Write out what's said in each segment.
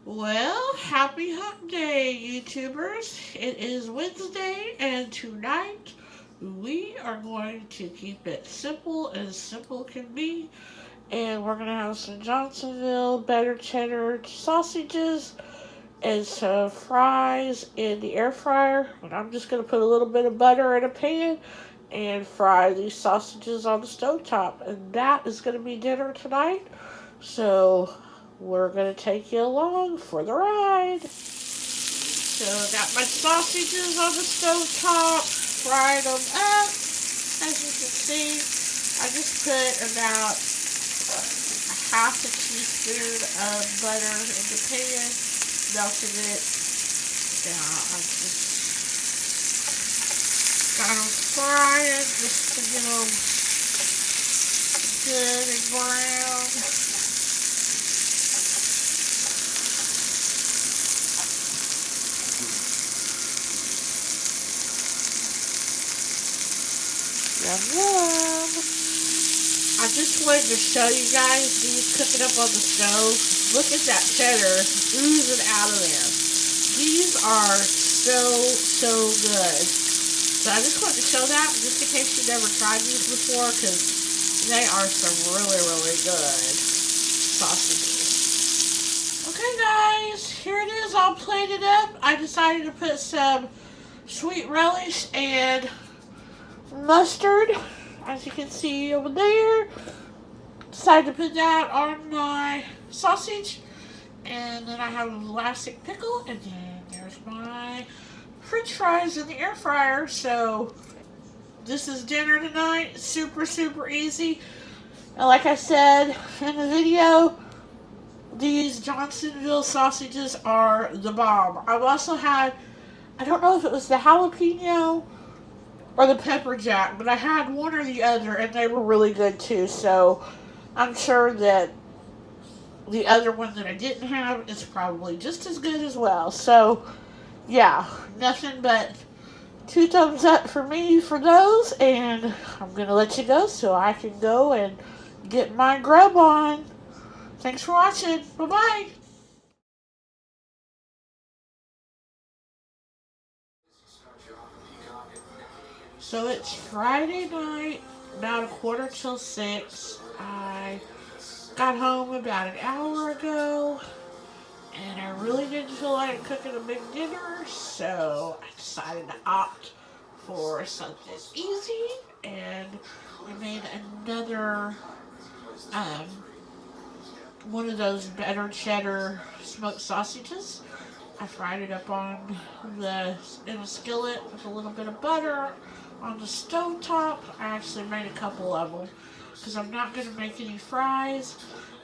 Well, happy hump day, YouTubers. It is Wednesday, and tonight we are going to keep it simple as simple can be. And we're going to have some Johnsonville better cheddar sausages and some fries in the air fryer. And I'm just going to put a little bit of butter in a pan and fry these sausages on the stovetop. And that is going to be dinner tonight. So we're going to take you along for the ride. So got my sausages on the stove top, fried them up. As you can see, I just put about a half a teaspoon of butter in the pan, melted it. Now I just got them frying just to get them good and brown. Yum. I just wanted to show you guys these cooking up on the stove. Look at that cheddar oozing out of there. These are so good. So I just wanted to show that just in case you never tried these before, because they are some really good sausages. Okay guys, here it is all plated up. I decided to put some sweet relish and mustard, as you can see over there. Decided to put that on my sausage, and then I have an elastic pickle, and then there's my french fries in the air fryer. So this is dinner tonight. Super easy. And like I said in the video, these Johnsonville sausages are the bomb. I've also had, I don't know if it was the jalapeno or the pepper jack, but I had one or the other, and they were really good too. So I'm sure that the other one that I didn't have is probably just as good as well. So yeah, nothing but 2 thumbs up for me for those, and I'm gonna let you go so I can go and get my grub on. Thanks for watching. Bye bye. So it's Friday night, about 6:15. I got home about an hour ago, and I really didn't feel like cooking a big dinner, so I decided to opt for something easy, and we made another um, one of those better cheddar smoked sausages. I fried it up in a skillet with a little bit of butter on the stove top. I actually made a couple of them because I'm not going to make any fries,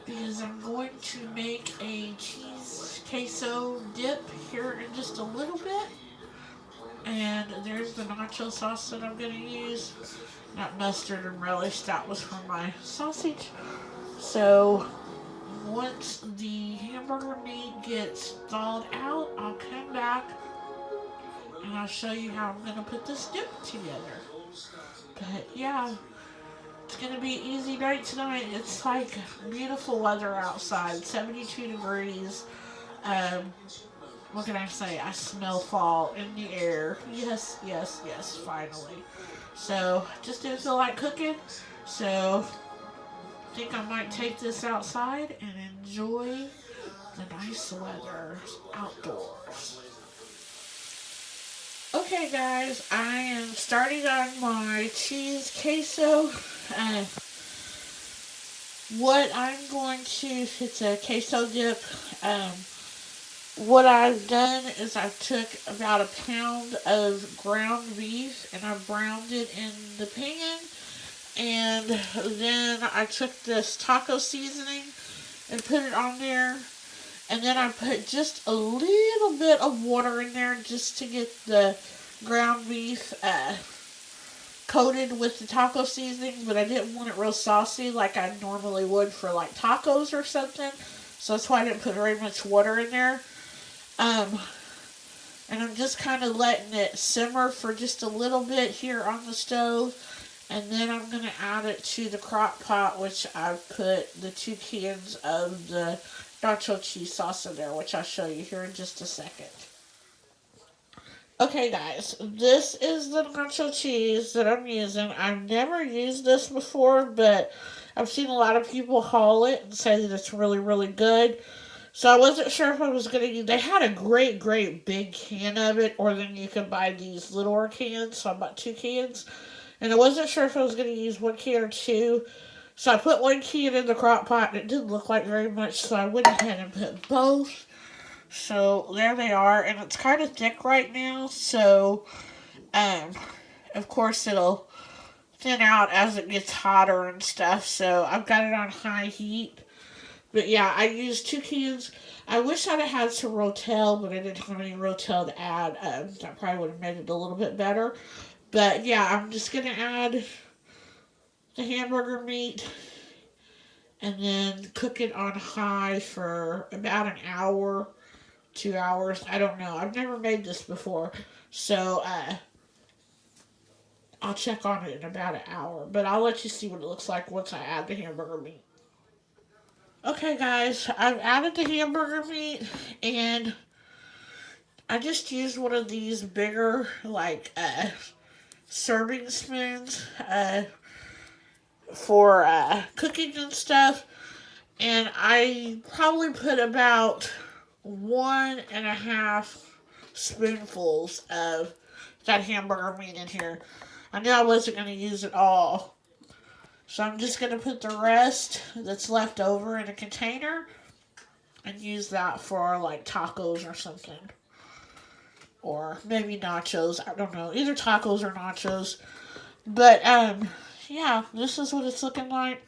because I'm going to make a cheese queso dip here in just a little bit. And there's the nacho sauce that I'm going to use. Not mustard and relish, that was for my sausage. So once the hamburger meat gets thawed out, I'll come back and I'll show you how I'm going to put this dip together. But yeah, it's going to be an easy night tonight. It's like beautiful weather outside, 72 degrees. What can I say? I smell fall in the air. Yes, finally. So, just didn't feel like cooking. So, I think I might take this outside and enjoy the nice weather outdoors. Okay guys, I am starting on my cheese queso. What I'm going to, it's a queso dip. What I've done is I took about a pound of ground beef and I browned it in the pan. And then I took this taco seasoning and put it on there. And then I put just a little bit of water in there just to get the ground beef coated with the taco seasoning. But I didn't want it real saucy like I normally would for like tacos or something. So that's why I didn't put very much water in there. And I'm just kind of letting it simmer for just a little bit here on the stove. And then I'm going to add it to the crock pot, which I've put the 2 cans of the nacho cheese sauce in there, which I'll show you here in just a second. Okay, guys, this is the nacho cheese that I'm using. I've never used this before, but I've seen a lot of people haul it and say that it's really, really good. So I wasn't sure if I was going to use. They had a great, great big can of it, or then you can buy these littler cans. So I bought 2 cans. And I wasn't sure if I was going to use 1 can or 2. So I put 1 can in the crock pot, and it didn't look like very much. So I went ahead and put both. So there they are. And it's kind of thick right now. So, of course, it'll thin out as it gets hotter and stuff. So I've got it on high heat. But yeah, I used 2 cans. I wish I'd have had some Rotel, but I didn't have any Rotel to add. That probably would have made it a little bit better. But yeah, I'm just going to add the hamburger meat and then cook it on high for about an hour, 2 hours. I don't know. I've never made this before. So I'll check on it in about an hour. But I'll let you see what it looks like once I add the hamburger meat. Okay, guys, I've added the hamburger meat, and I just used one of these bigger, like, serving spoons for cooking and stuff, and I probably put about 1.5 spoonfuls of that hamburger meat in here. I knew I wasn't going to use it all. So I'm just going to put the rest that's left over in a container and use that for like tacos or something. Or maybe nachos. I don't know. Either tacos or nachos. But, yeah, this is what it's looking like.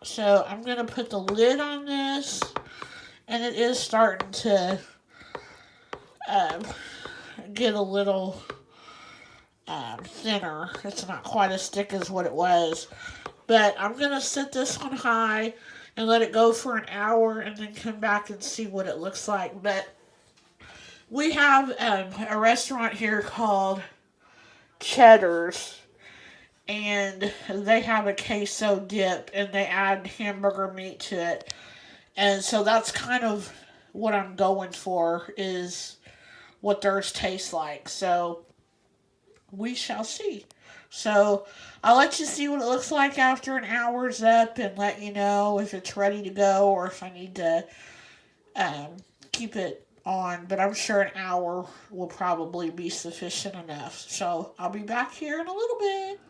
So I'm going to put the lid on this. And it is starting to get a little thinner. It's not quite as thick as what it was. But I'm going to set this on high and let it go for an hour and then come back and see what it looks like. But we have a restaurant here called Cheddar's, and they have a queso dip and they add hamburger meat to it. And so that's kind of what I'm going for, is what theirs tastes like. So we shall see. So I'll let you see what it looks like after an hour's up and let you know if it's ready to go or if I need to keep it on. But I'm sure an hour will probably be sufficient enough. So I'll be back here in a little bit.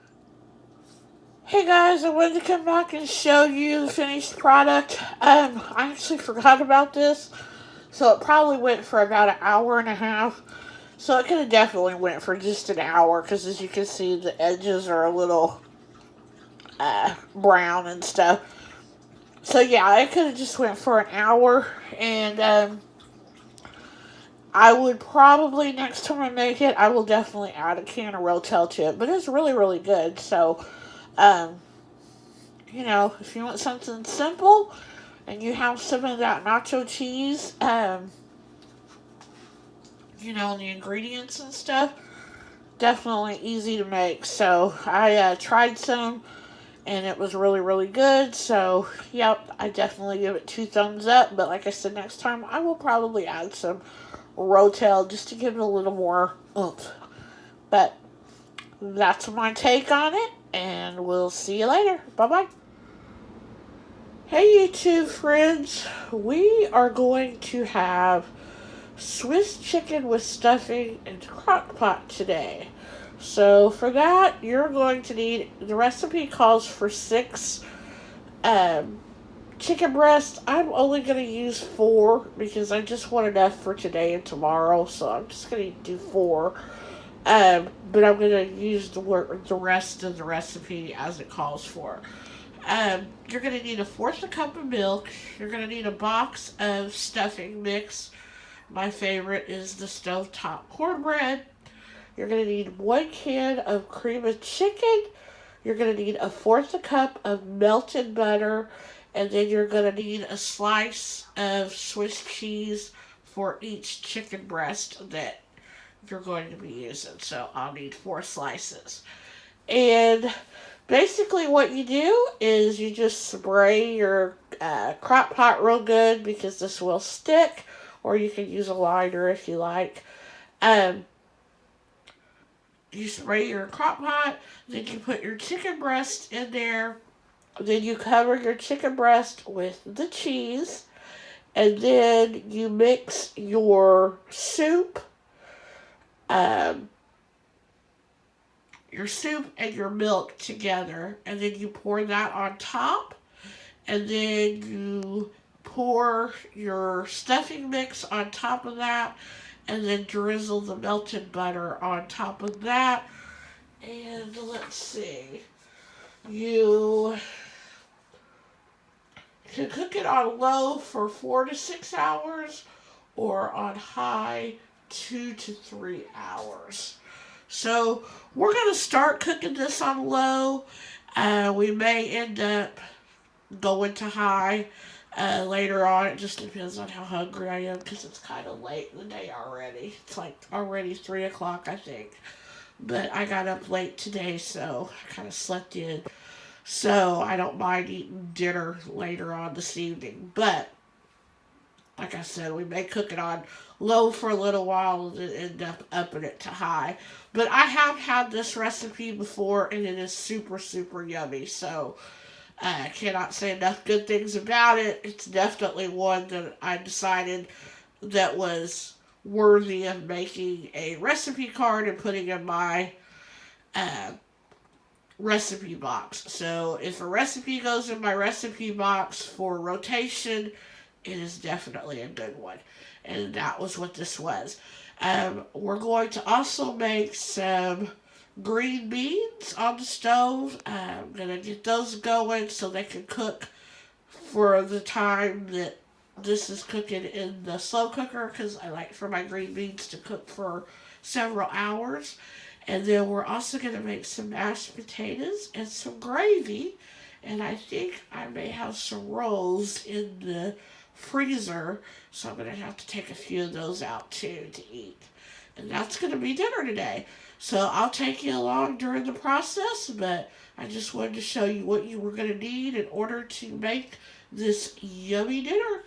Hey guys, I wanted to come back and show you the finished product. I actually forgot about this. So it probably went for about an hour and a half. So it could have definitely went for just an hour, because as you can see, the edges are a little brown and stuff. So yeah, it could have just went for an hour, and I would probably, next time I make it, I will definitely add a can of Rotel to it. But it's really, really good. So, you know, if you want something simple and you have some of that nacho cheese, you know, the ingredients and stuff, definitely easy to make. So I tried some and it was really, really good. So yep, I definitely give it 2 thumbs up. But like I said, next time I will probably add some Rotel just to give it a little more oomph. But that's my take on it, and we'll see you later. Bye bye. Hey YouTube friends, we are going to have Swiss chicken with stuffing and Crockpot today. So for that, you're going to need, the recipe calls for 6 chicken breasts. I'm only going to use 4 because I just want enough for today and tomorrow. So I'm just going to do 4. But I'm going to use the rest of the recipe as it calls for. You're going to need 1/4 cup of milk. You're going to need a box of stuffing mix. My favorite is the stovetop cornbread. You're going to need 1 can of cream of chicken. You're going to need 1/4 cup of melted butter. And then you're going to need a slice of Swiss cheese for each chicken breast that you're going to be using. So I'll need 4 slices. And basically what you do is you just spray your Crockpot real good because this will stick, or you can use a lighter if you like. You spray your Crockpot, then you put your chicken breast in there, then you cover your chicken breast with the cheese, and then you mix your um, soup and your milk together, and then you pour that on top, and then you pour your stuffing mix on top of that, and then drizzle the melted butter on top of that. And let's see, you can cook it on low for 4 to 6 hours, or on high 2 to 3 hours. So we're going to start cooking this on low. We may end up going to high later on. It just depends on how hungry I am because it's kind of late in the day already. It's like already 3 o'clock, I think. But I got up late today, so I kind of slept in. So I don't mind eating dinner later on this evening. But like I said, we may cook it on low for a little while and then end up upping it to high. But I have had this recipe before, and it is super, super yummy. So I cannot say enough good things about it. It's definitely one that I decided that was worthy of making a recipe card and putting in my recipe box. So if a recipe goes in my recipe box for rotation, it is definitely a good one. And that was what this was. We're going to also make some green beans on the stove. I'm going to get those going so they can cook for the time that this is cooking in the slow cooker, because I like for my green beans to cook for several hours. And then we're also going to make some mashed potatoes and some gravy. And I think I may have some rolls in the freezer, so I'm going to have to take a few of those out too to eat. And that's going to be dinner today. So I'll take you along during the process, but I just wanted to show you what you were going to need in order to make this yummy dinner.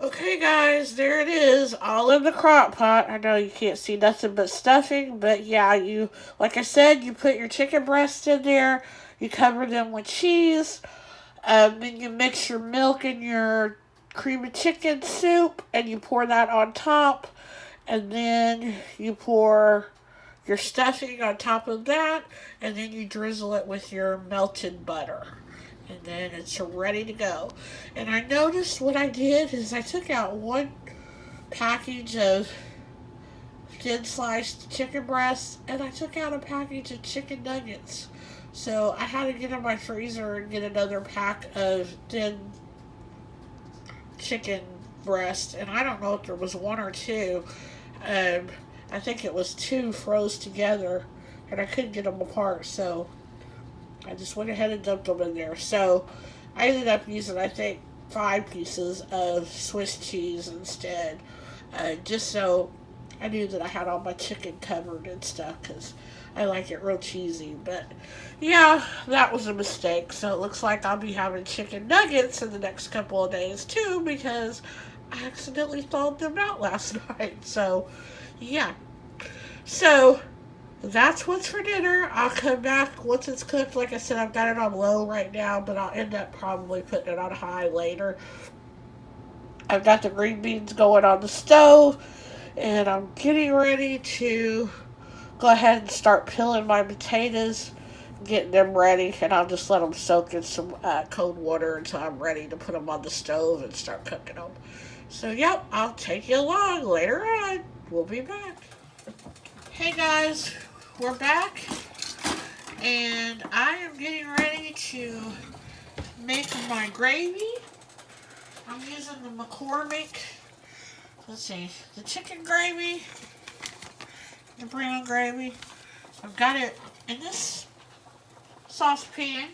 Okay guys, there it is, all in the crock pot. I know you can't see nothing but stuffing, but yeah, you, like I said, you put your chicken breasts in there, you cover them with cheese, then you mix your milk and your cream of chicken soup, and you pour that on top, and then you pour your stuffing on top of that, and then you drizzle it with your melted butter. And then it's ready to go. And I noticed what I did is I took out one package of thin sliced chicken breasts, and I took out a package of chicken nuggets. So I had to get in my freezer and get another pack of thin chicken breast. And I don't know if there was one or two. I think it was two froze together, and I couldn't get them apart, so I just went ahead and dumped them in there. So I ended up using, I think, 5 pieces of Swiss cheese instead, just so I knew that I had all my chicken covered and stuff, because I like it real cheesy. But yeah, that was a mistake. So it looks like I'll be having chicken nuggets in the next couple of days too, because I accidentally thawed them out last night. So yeah, so that's what's for dinner. I'll come back once it's cooked. Like I said, I've got it on low right now, but I'll end up probably putting it on high later. I've got the green beans going on the stove, and I'm getting ready to go ahead and start peeling my potatoes, getting them ready, and I'll just let them soak in some cold water until I'm ready to put them on the stove and start cooking them. So, yep, I'll take you along later on. We'll be back. Hey guys, we're back, and I am getting ready to make my gravy. I'm using the McCormick, let's see, the chicken gravy, the brown gravy. I've got it in this saucepan,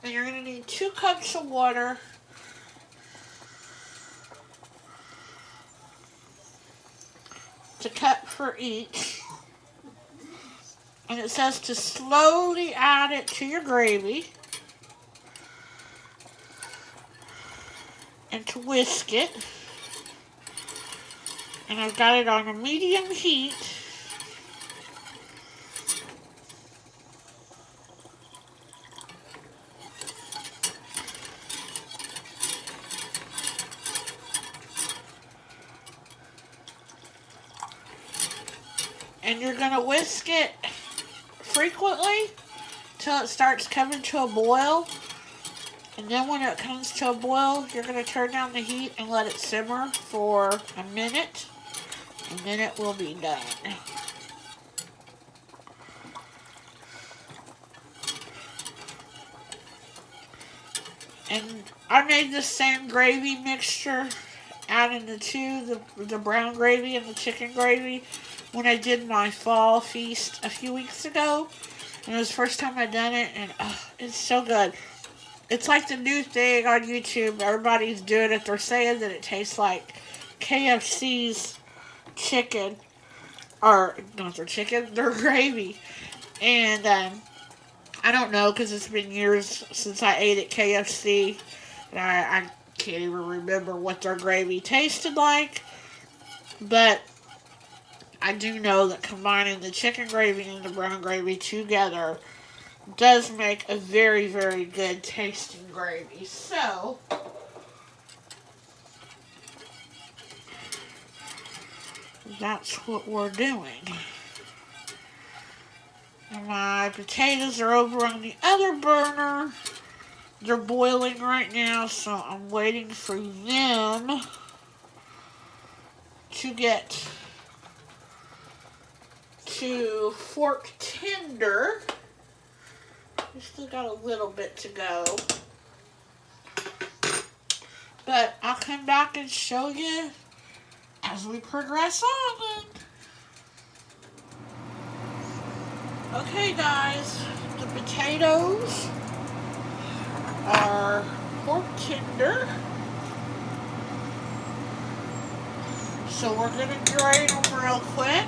and you're going to need 2 cups of water, to cup for each. And it says to slowly add it to your gravy. and to whisk it. And I've got it on a medium heat. And you're going to whisk it frequently till it starts coming to a boil. And then when it comes to a boil, you're going to turn down the heat and let it simmer for a minute. And then it will be done. And I made the same gravy mixture, adding the two, the brown gravy and the chicken gravy, when I did my fall feast a few weeks ago. And it was the first time I'd done it, and it's so good. It's like the new thing on YouTube. Everybody's doing it. They're saying that it tastes like KFC's chicken. Or, not their chicken, their gravy. And, I don't know, because it's been years since I ate at KFC. And I can't even remember what their gravy tasted like. But I do know that combining the chicken gravy and the brown gravy together does make a very, very good tasting gravy. So, that's what we're doing. And my potatoes are over on the other burner. They're boiling right now, so I'm waiting for them to get to fork tender. We still got a little bit to go. But I'll come back and show you as we progress on. Okay, guys, the potatoes are fork tender. So we're going to drain them real quick.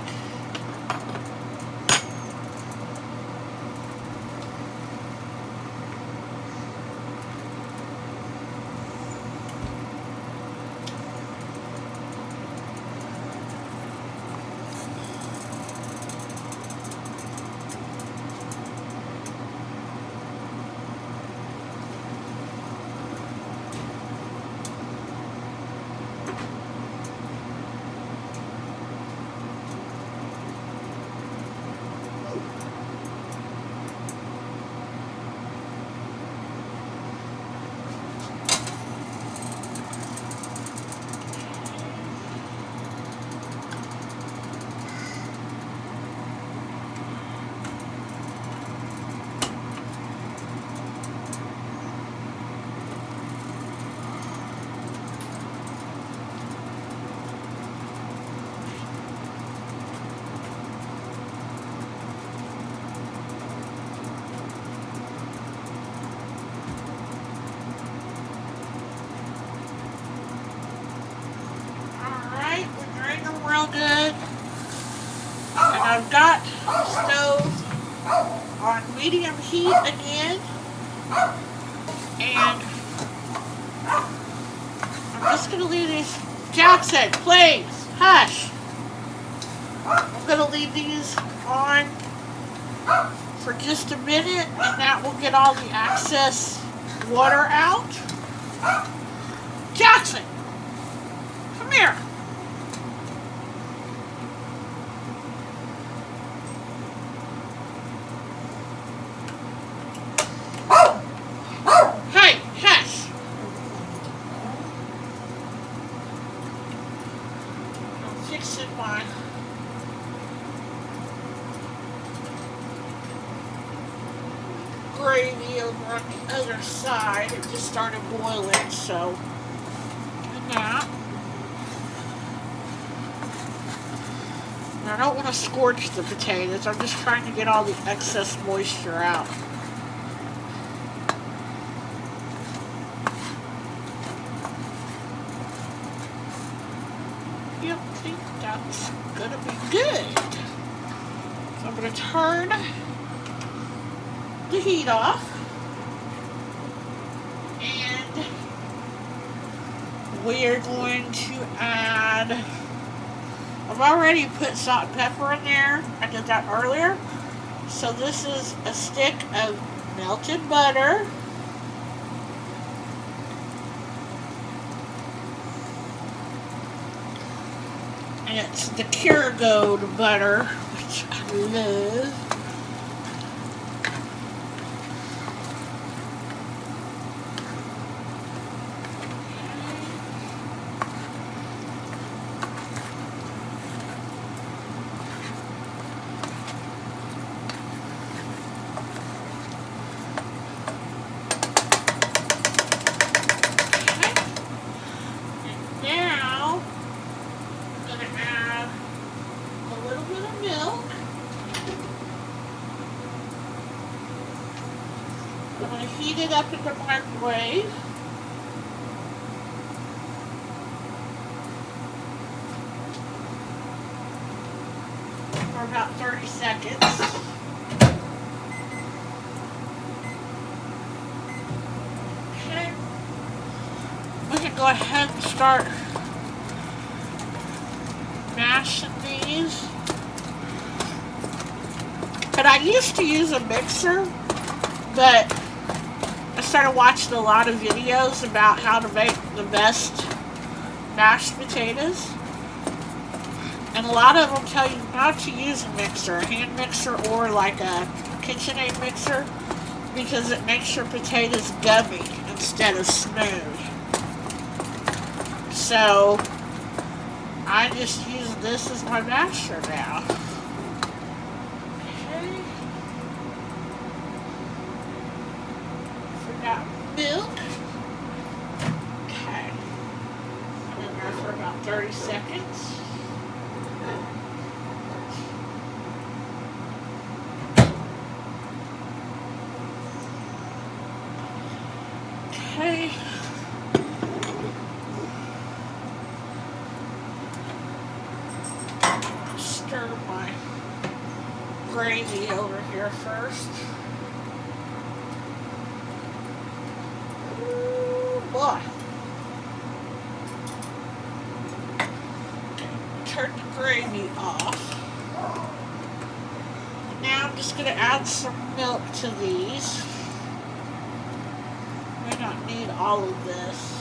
Real good. And I've got the stove on medium heat again. And I'm just going to leave these. Jackson, please, hush. I'm going to leave these on for just a minute, and that will get all the excess water out. Jackson, come here. Gravy over on the other side. It just started boiling, so do that. And I don't want to scorch the potatoes. I'm just trying to get all the excess moisture out. Yep, I think that's gonna be good. So I'm gonna turn the heat off, and we are going to add, I've already put salt and pepper in there. I did that earlier. So this is a stick of melted butter. And it's the Kerrygold butter, which I love. I'm going to heat it up in the microwave. For about 30 seconds. Okay. We can go ahead and start mashing these. But I used to use a mixer, but I started watching a lot of videos about how to make the best mashed potatoes. And a lot of them tell you not to use a mixer, a hand mixer or like a KitchenAid mixer, because it makes your potatoes gummy instead of smooth. So I just use this as my masher now. Milk. Okay. I'm in there for about 30 seconds. Okay. Stir my gravy over here first. Boy. Turn the gravy off. Now I'm just going to add some milk to these. May not need all of this.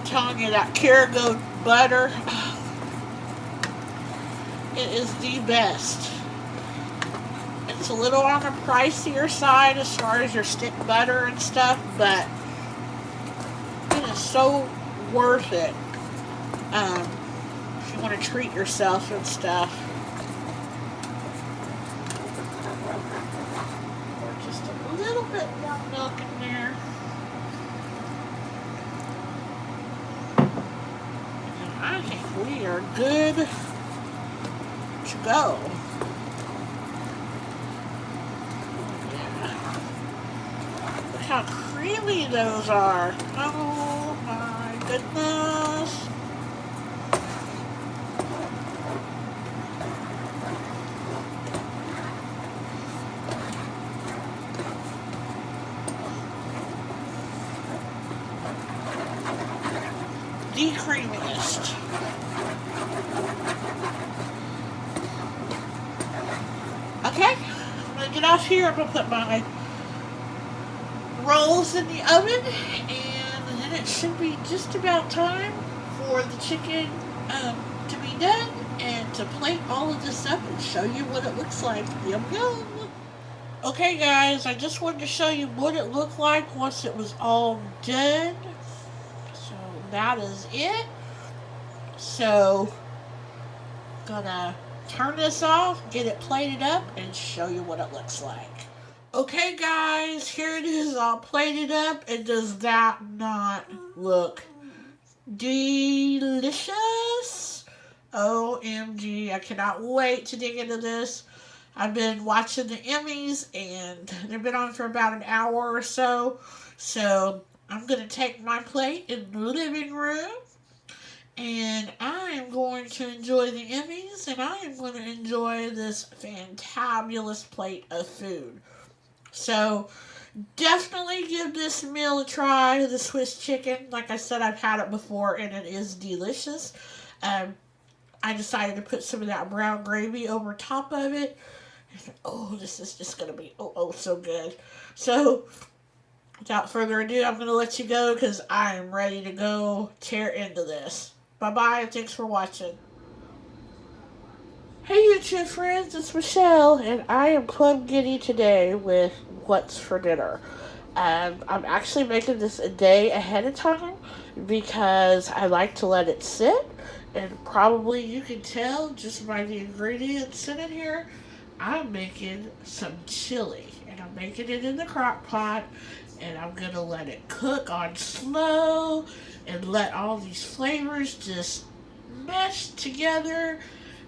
Telling you that Kerrygold butter, it is the best. It's a little on the pricier side as far as your stick butter and stuff, but it is so worth it if you want to treat yourself and stuff. Or just a little bit more milk in there. I think we are good to go. Look how creamy those are. Oh my goodness. The creamiest. Okay, I'm going to get off here. I'm going to put my rolls in the oven, and then it should be just about time for the chicken to be done and to plate all of this up and show you what it looks like. Yum yum. Okay guys, I just wanted to show you what it looked like once it was all done. So that is it. So gonna turn this off, get it plated up, and show you what it looks like. Okay guys, here it is all plated up, and does that not look delicious? OMG, I cannot wait to dig into this. I've been watching the Emmys and they've been on for about an hour or so. So I'm going to take my plate in the living room and I am going to enjoy the Emmys and I am going to enjoy this fantabulous plate of food. So definitely give this meal a try, the Swiss chicken. Like I said, I've had it before and it is delicious. I decided to put some of that brown gravy over top of it. Oh, this is just going to be so good. So, without further ado, I'm going to let you go because I am ready to go tear into this. Bye-bye, and thanks for watching. Hey YouTube friends, it's Michelle, and I am plum giddy today with what's for dinner. I'm actually making this a day ahead of time because I like to let it sit, and probably you can tell just by the ingredients in it here, I'm making some chili, and I'm making it in the crock pot, and I'm going to let it cook on slow and let all these flavors just mesh together.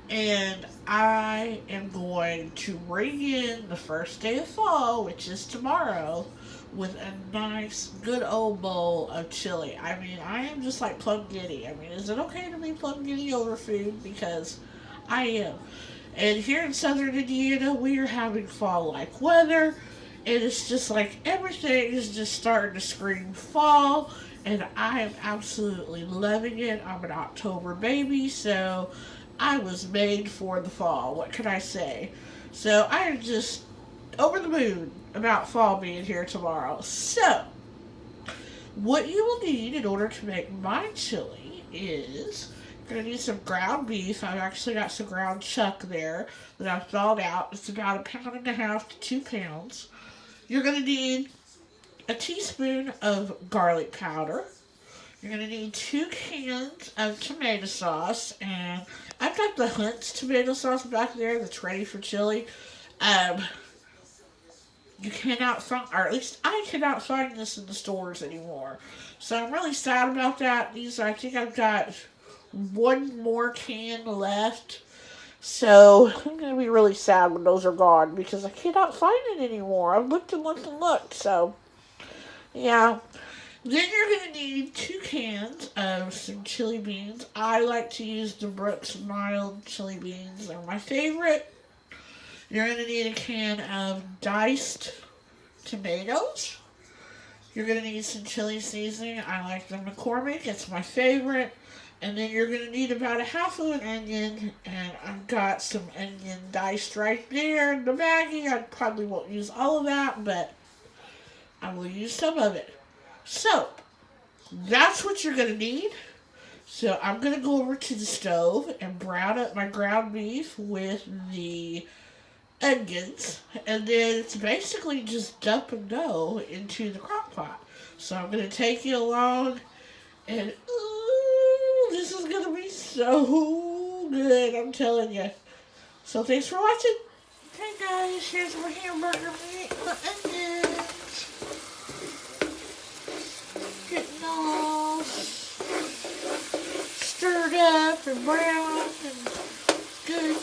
And I am going to bring in the first day of fall, which is tomorrow, with a nice, good old bowl of chili. I mean, I am just like plum giddy. I mean, is it okay to be plum giddy over food? Because I am. And here in southern Indiana, we are having fall-like weather. And it's just like everything is just starting to scream fall. And I am absolutely loving it. I'm an October baby, so I was made for the fall. What can I say? So I am just over the moon about fall being here tomorrow. So, what you will need in order to make my chili is you're going to need some ground beef. I've actually got some ground chuck there that I've thawed out. It's about 1.5 pounds to 2 pounds. You're going to need a teaspoon of garlic powder. You're going to need 2 cans of tomato sauce, and I've got the Hunt's tomato sauce back there that's ready for chili. You cannot find, or at least I cannot find this in the stores anymore. So I'm really sad about that. I think I've got 1 more can left. So I'm going to be really sad when those are gone because I cannot find it anymore. I've looked and looked and looked, so yeah. Then you're going to need 2 cans of some chili beans. I like to use the Brooks mild chili beans. They're my favorite. You're going to need a can of diced tomatoes. You're going to need some chili seasoning. I like the McCormick. It's my favorite. And then you're going to need about 1/2 of an onion. And I've got some onion diced right there in the baggie. I probably won't use all of that, but I will use some of it. So, that's what you're going to need. So, I'm going to go over to the stove and brown up my ground beef with the onions. And then it's basically just dump and go into the crock pot. So, I'm going to take you along. And, ooh, this is going to be so good, I'm telling you. So, thanks for watching. Hey guys, here's my hamburger meat, the onions. Getting all stirred up and brown and good.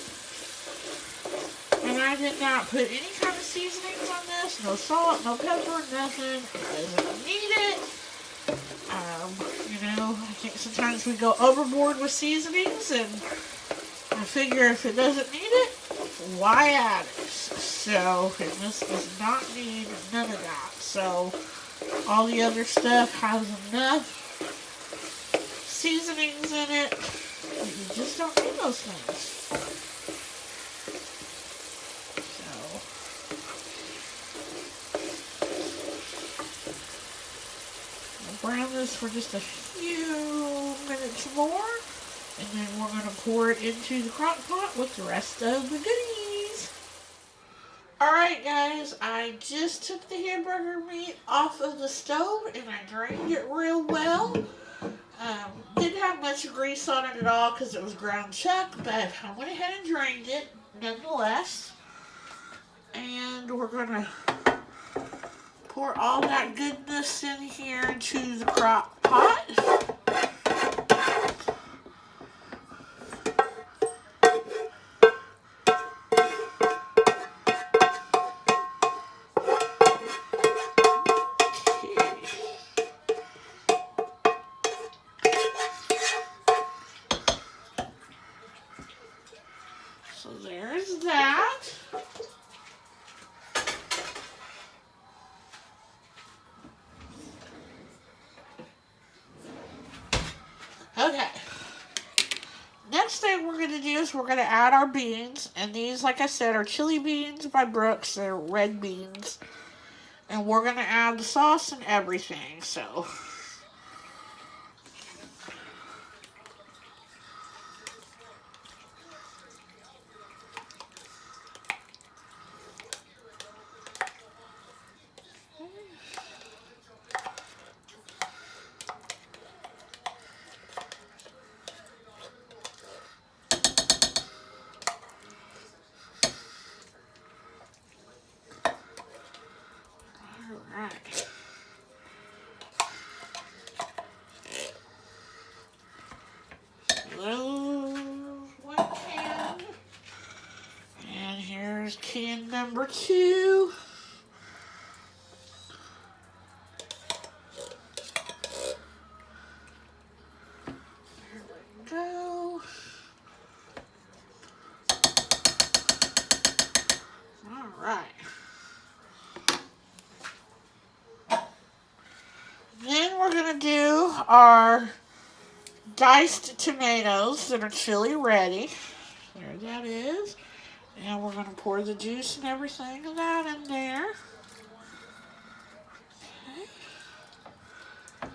And I did not put any kind of seasonings on this. No salt, no pepper, nothing. It doesn't need it. I think sometimes we go overboard with seasonings, and I figure if it doesn't need it, why add it? So, and this does not need none of that. So, all the other stuff has enough seasonings in it that you just don't need those things. So, I'll brown this for just a few minutes more, and then we're going to pour it into the crock pot with the rest of the goodies. Alright guys, I just took the hamburger meat off of the stove and I drained it real well. Didn't have much grease on it at all because it was ground chuck, but I went ahead and drained it nonetheless. And we're going to pour all that goodness in here into the crock pot. we're going to add our beans. And these, like I said, are chili beans by Brooks. They're red beans. And we're going to add the sauce and everything. So alright. One can. And here's can number 2. There we go. Alright. Then we're going to do our diced tomatoes that are chili ready. There that is. And we're going to pour the juice and everything of that in there. Okay.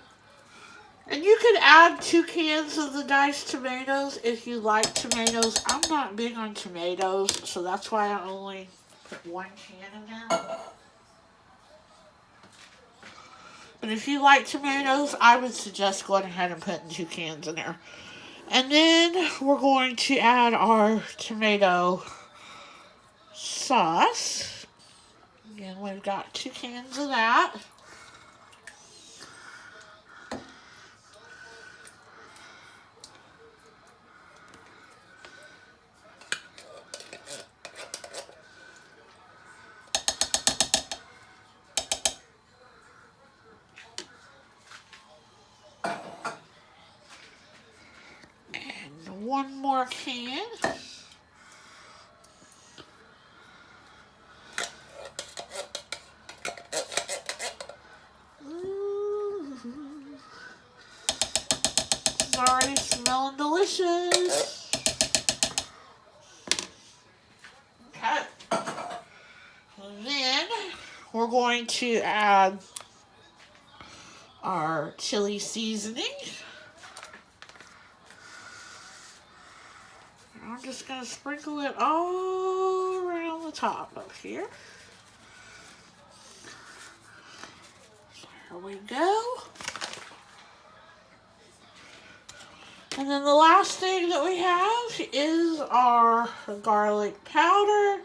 And you could add 2 cans of the diced tomatoes if you like tomatoes. I'm not big on tomatoes, so that's why I only put 1 can in there. But if you like tomatoes, I would suggest going ahead and putting 2 cans in there. And then we're going to add our tomato sauce. Again, we've got 2 cans of that. And 1 more can. It's already smelling delicious. Okay. Then we're going to add our chili seasoning. I'm just going to sprinkle it all around the top up here. There we go. And then the last thing that we have is our garlic powder.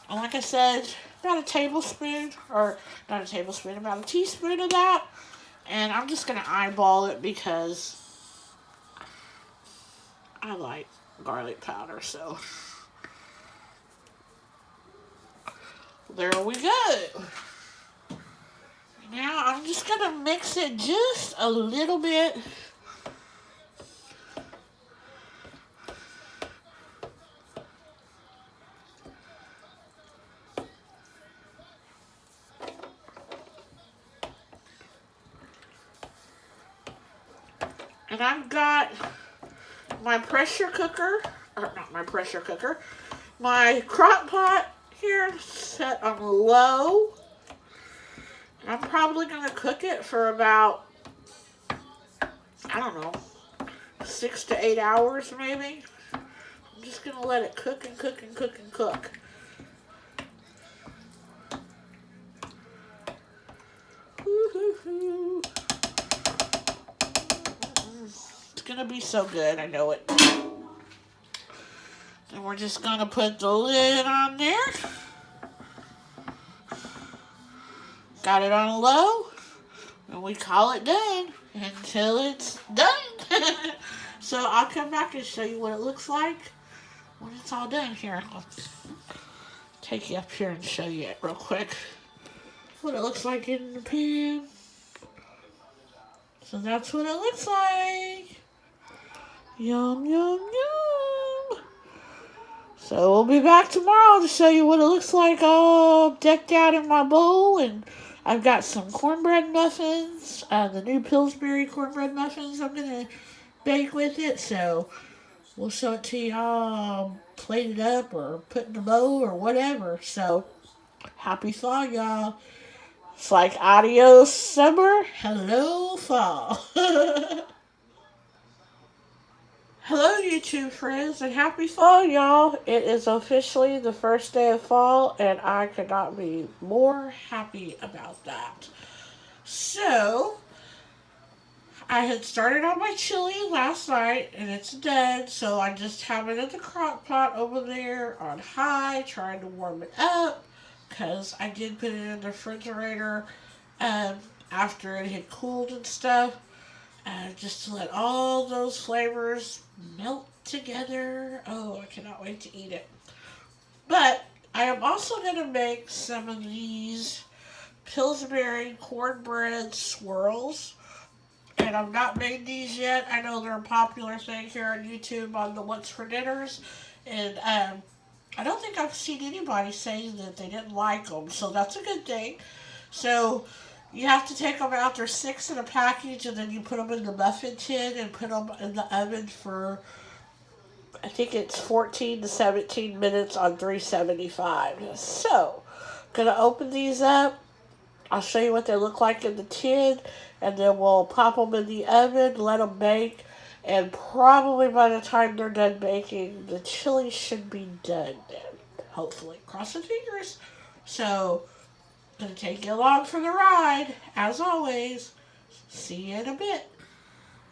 And like I said, about a tablespoon, or not a tablespoon, about a teaspoon of that. And I'm just going to eyeball it because I like garlic powder, so there we go. Now I'm just going to mix it just a little bit. And I've got my pressure cooker, or not my pressure cooker, my crock pot here set on low. I'm probably going to cook it for about, I don't know, 6 to 8 hours maybe. I'm just going to let it cook and cook and cook and cook. It's going to be so good, I know it. And we're just going to put the lid on there. Got it on low, and we call it done until it's done. So I'll come back and show you what it looks like when it's all done. Here, I'll take you up here and show you it real quick. What it looks like in the pan. So that's what it looks like. Yum, yum, yum. So we'll be back tomorrow to show you what it looks like all decked out in my bowl. And I've got some cornbread muffins, the new Pillsbury cornbread muffins I'm going to bake with it. So we'll show it to y'all plated up or put in a bow or whatever. So, happy fall, y'all. It's like adios summer, hello fall. Hello, YouTube friends, and happy fall, y'all. It is officially the first day of fall, and I could not be more happy about that. So, I had started on my chili last night, and it's done, so I just have it in the crock pot over there on high, trying to warm it up, because I did put it in the refrigerator um, after it had cooled and stuff. Just to let all those flavors melt together. Oh, I cannot wait to eat it. But I am also going to make some of these Pillsbury cornbread swirls. And I've not made these yet. I know they're a popular thing here on YouTube on the What's for Dinners. And I don't think I've seen anybody saying that they didn't like them. So that's a good thing. So you have to take them out. There's 6 in a package, and then you put them in the muffin tin and put them in the oven for, I think it's 14 to 17 minutes on 375. So, gonna open these up. I'll show you what they look like in the tin, and then we'll pop them in the oven, let them bake, and probably by the time they're done baking, the chili should be done then. Hopefully. Cross the fingers. So, gonna take you along for the ride, as always. See you in a bit.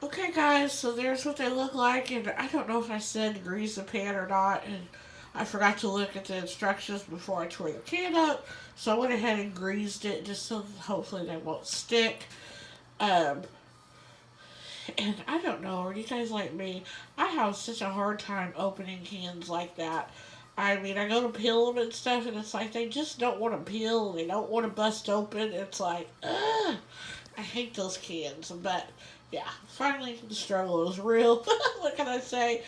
Okay, guys, so there's what they look like, and I don't know if I said grease the pan or not, and I forgot to look at the instructions before I tore the can up, so I went ahead and greased it just so hopefully they won't stick. Um, and I don't know, are you guys like me? I have such a hard time opening cans like that. I mean, I go to peel them and stuff, and it's like they just don't want to peel. They don't want to bust open. It's like, ugh. I hate those cans. But, yeah, finally the struggle is real. What can I say?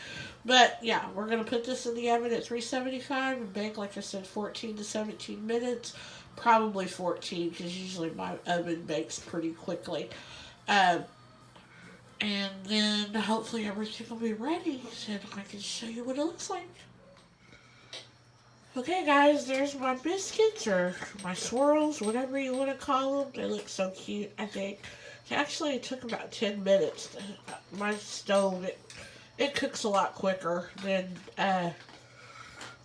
But, yeah, we're going to put this in the oven at 375 and bake, like I said, 14 to 17 minutes. Probably 14, because usually my oven bakes pretty quickly. Um, and then hopefully everything will be ready, and I can show you what it looks like. Okay, guys, there's my biscuits, or my swirls, whatever you want to call them. They look so cute, I think. Actually, it took about 10 minutes. My stove, it cooks a lot quicker than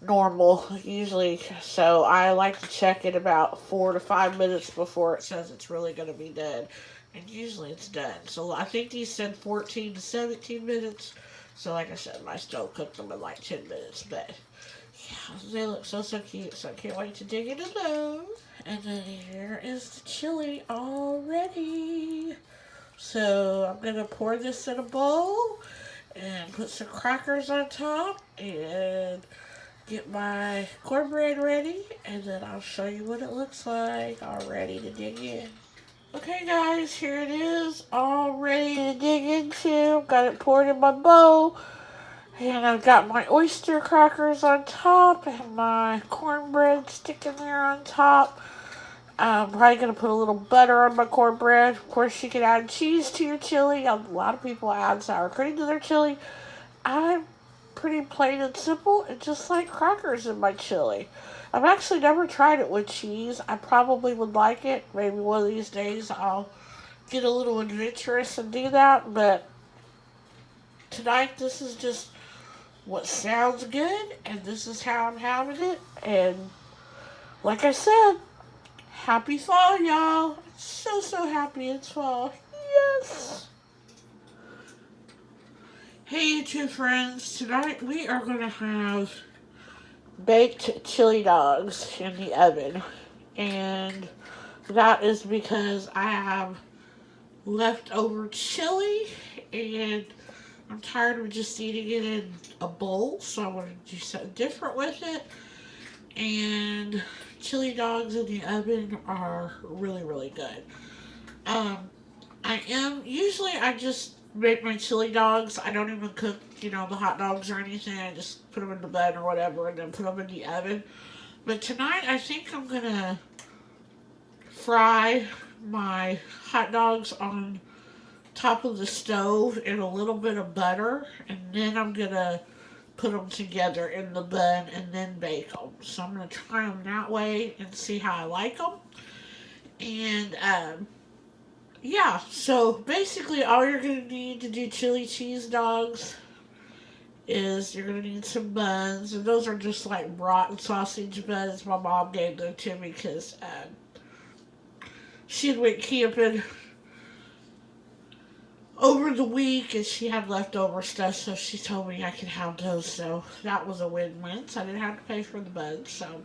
normal, usually. So I like to check it about 4 to 5 minutes before it says it's really going to be done. And usually it's done. So I think these said 14 to 17 minutes. So like I said, my stove cooked them in like 10 minutes. But yeah, they look so cute. So I can't wait to dig into those. And then here is the chili already. So I'm going to pour this in a bowl and put some crackers on top and get my cornbread ready, and then I'll show you what it looks like, all ready to dig in. Okay, guys, here it is, all ready to dig into. Got it poured in my bowl, and I've got my oyster crackers on top and my cornbread sticking there on top. I'm probably going to put a little butter on my cornbread. Of course, you can add cheese to your chili. A lot of people add sour cream to their chili. I'm pretty plain and simple, and just like crackers in my chili. I've actually never tried it with cheese. I probably would like it. Maybe one of these days I'll get a little adventurous and do that, but tonight this is just what sounds good, and this is how I'm having it. And like I said, happy fall, y'all. So happy it's fall. Yes! Hey, YouTube friends. Tonight we are going to have baked chili dogs in the oven. And that is because I have leftover chili, and I'm tired of just eating it in a bowl, so I want to do something different with it. And chili dogs in the oven are really good. I just make my chili dogs. I don't even cook, the hot dogs or anything. I just put them in the bun or whatever and then put them in the oven. But tonight I think I'm going to fry my hot dogs on top of the stove in a little bit of butter, and then I'm gonna put them together in the bun and then bake them. So I'm gonna try them that way and see how I like them. And yeah, so basically all you're gonna need to do chili cheese dogs is you're gonna need some buns, and those are just like rotten sausage buns. My mom gave them to me because she went camping over the week and she had leftover stuff, so she told me I could have those. So that was a win-win. So I didn't have to pay for the buns, so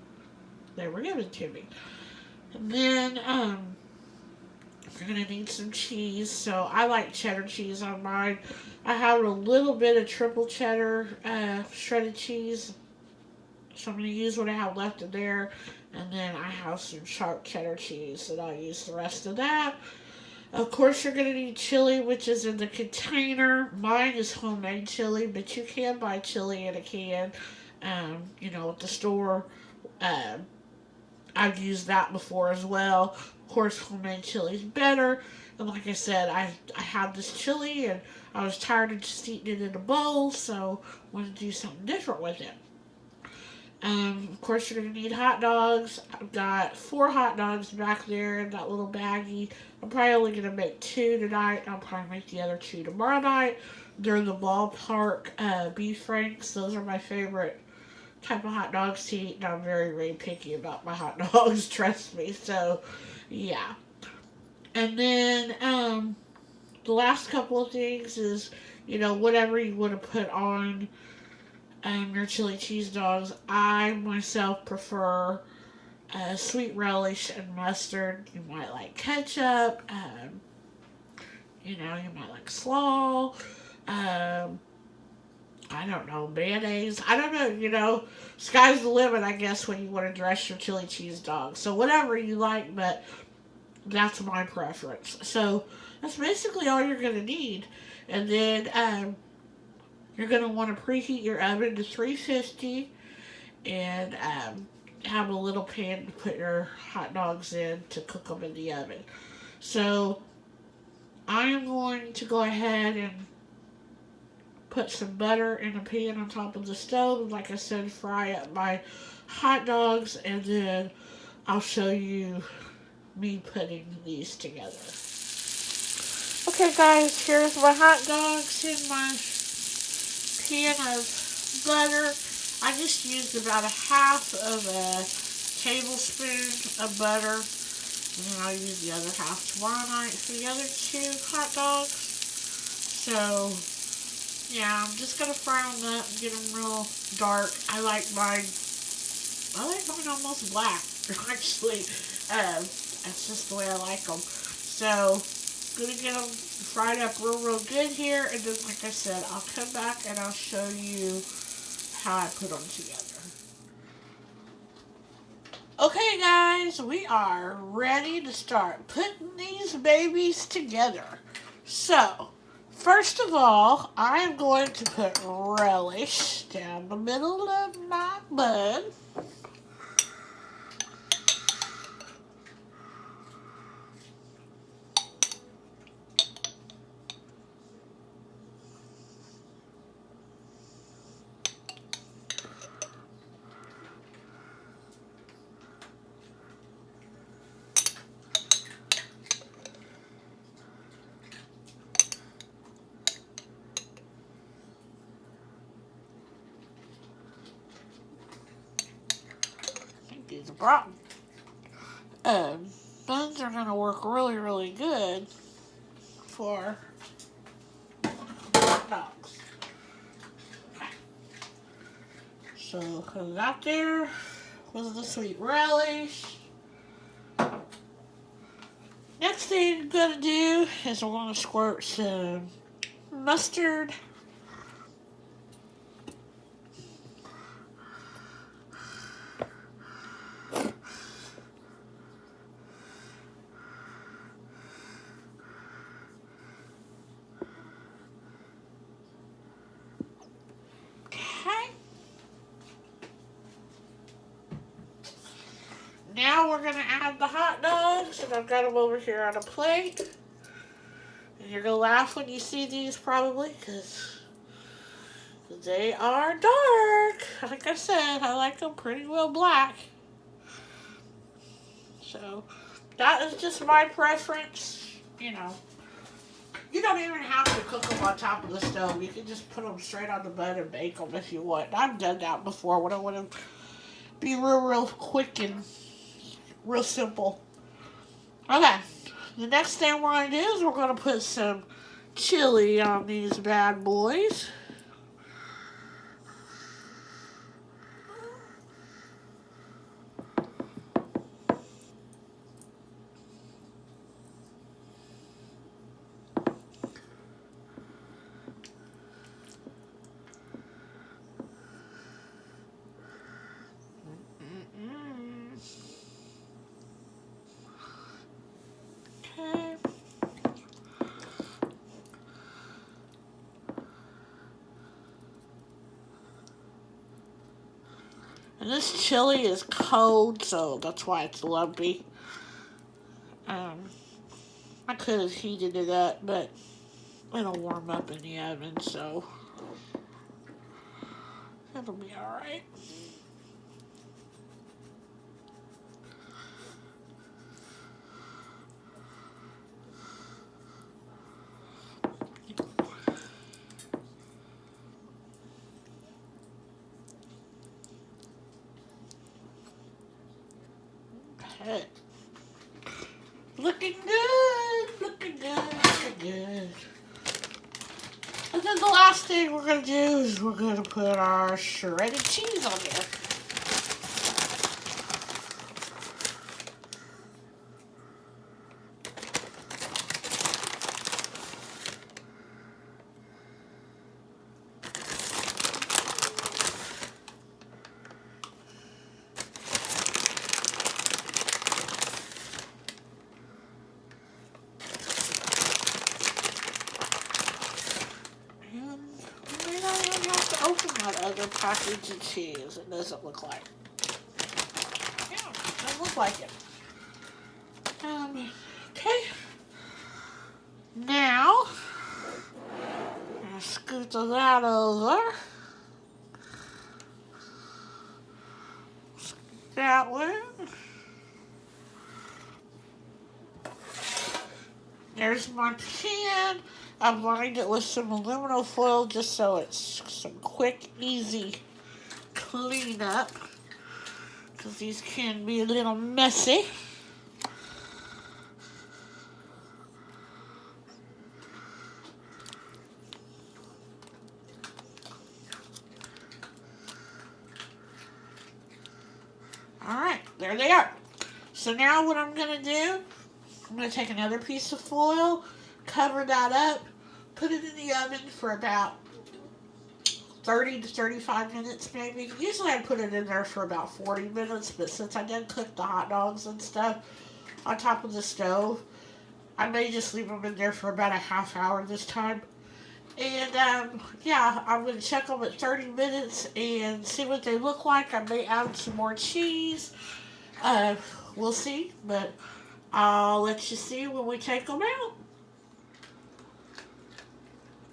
they were given to me. And then you're gonna need some cheese. So I like cheddar cheese on mine. I have a little bit of triple cheddar shredded cheese, so I'm gonna use what I have left in there. And then I have some sharp cheddar cheese, and I'll use the rest of that. Of course, you're going to need chili, which is in the container. Mine is homemade chili, but you can buy chili in a can, at the store. I've used that before as well. Of course, homemade chili is better. And like I said, I have this chili, and I was tired of just eating it in a bowl, so I wanted to do something different with it. Of course, you're going to need hot dogs. I've got 4 hot dogs back there in that little baggie. I'm probably only going to make 2 tonight. I'll probably make the other 2 tomorrow night. They're the ballpark beef franks. Those are my favorite type of hot dogs to eat. And I'm very, very picky about my hot dogs, trust me. So, yeah. And then the last couple of things is, whatever you want to put on your chili cheese dogs. I myself prefer sweet relish and mustard. You might like ketchup. You might like slaw. I don't know, mayonnaise. I don't know, sky's the limit, I guess, when you want to dress your chili cheese dogs. So whatever you like, but that's my preference. So that's basically all you're going to need. And then you're going to want to preheat your oven to 350 and have a little pan to put your hot dogs in to cook them in the oven. So I'm going to go ahead and put some butter in a pan on top of the stove. Like I said, fry up my hot dogs, and then I'll show you me putting these together. Okay guys, here's my hot dogs in my pan of butter. I just used about a half of a tablespoon of butter, and then I'll use the other half tomorrow night for the other 2 hot dogs. So yeah, I'm just gonna fry them up and get them real dark. I like mine almost black. Actually, that's just the way I like them. So gonna get them fried up real good here, and then like I said, I'll come back and I'll show you how I put them together. Okay guys, we are ready to start putting these babies together. So first of all, I am going to put relish down the middle of my bun. These brown buns are going to work really good for hot dogs. Okay. So that there was the sweet relish. Next thing I'm going to do is I'm going to squirt some mustard. Now we're going to add the hot dogs, and I've got them over here on a plate. You're going to laugh when you see these probably, because they are dark. Like I said, I like them pretty well black. So, that is just my preference. You know, you don't even have to cook them on top of the stove. You can just put them straight on the bed and bake them if you want. I've done that before when I want to be real quick and real simple. Okay, the next thing we're going to do is we're going to put some chili on these bad boys. Okay. And this chili is cold, so that's why it's lumpy. I could have heated it up, but it'll warm up in the oven, so it'll be alright. Okay. Looking good, looking good, looking good. And then the last thing we're going to do is we're going to put our shredded cheese on there. Open that other package of cheese. It doesn't look like. Yeah, it doesn't look like it. Okay. Now, I'm gonna scoot that over. That one. There's my pan. I've lined it with some aluminum foil just so it's some quick, easy cleanup. Because these can be a little messy. Alright, there they are. So now what I'm going to do, I'm going to take another piece of foil, cover that up, put it in the oven for about 30 to 35 minutes maybe. Usually I put it in there for about 40 minutes, but since I did cook the hot dogs and stuff on top of the stove, I may just leave them in there for about a half hour this time. And yeah, I'm going to check them at 30 minutes and see what they look like. I may add some more cheese. We'll see, but I'll let you see when we take them out.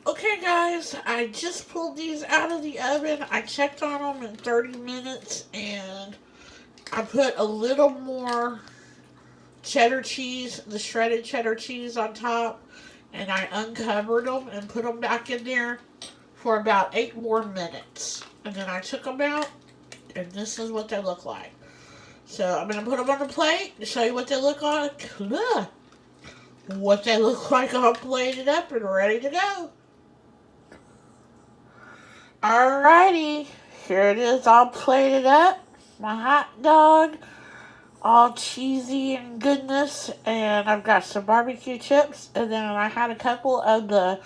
Okay guys, I just pulled these out of the oven. I checked on them in 30 minutes and I put a little more cheddar cheese, the shredded cheddar cheese on top, and I uncovered them and put them back in there for about 8 more minutes. And then I took them out and this is what they look like. So I'm going to put them on the plate to show you what they look like. What they look like all plated up and ready to go. Alrighty, here it is all plated up. My hot dog, all cheesy and goodness. And I've got some barbecue chips. And then I had a couple of the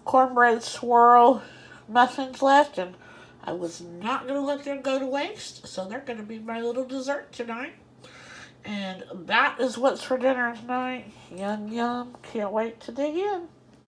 cornbread swirl muffins left. And I was not going to let them go to waste. So they're going to be my little dessert tonight. And that is what's for dinner tonight. Yum, yum. Can't wait to dig in.